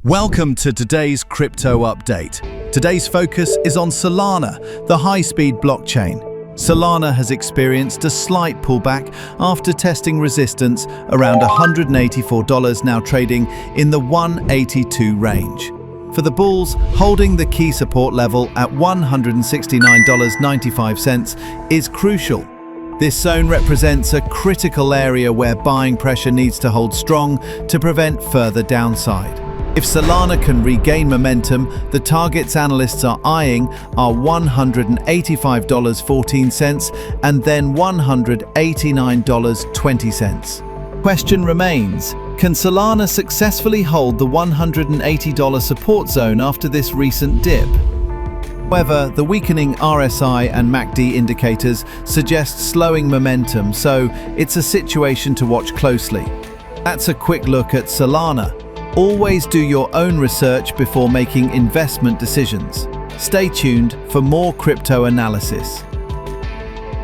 Welcome to today's crypto update. Today's focus is on Solana, the high-speed blockchain. Solana has experienced a slight pullback after testing resistance around $184, now trading in the 182 range. For the bulls, holding the key support level at $169.95 is crucial. This zone represents a critical area where buying pressure needs to hold strong to prevent further downside. If Solana can regain momentum, the targets analysts are eyeing are $185.14 and then $189.20. Question remains, can Solana successfully hold the $180 support zone after this recent dip? However, the weakening RSI and MACD indicators suggest slowing momentum, so it's a situation to watch closely. That's a quick look at Solana. Always do your own research before making investment decisions. Stay tuned for more crypto analysis.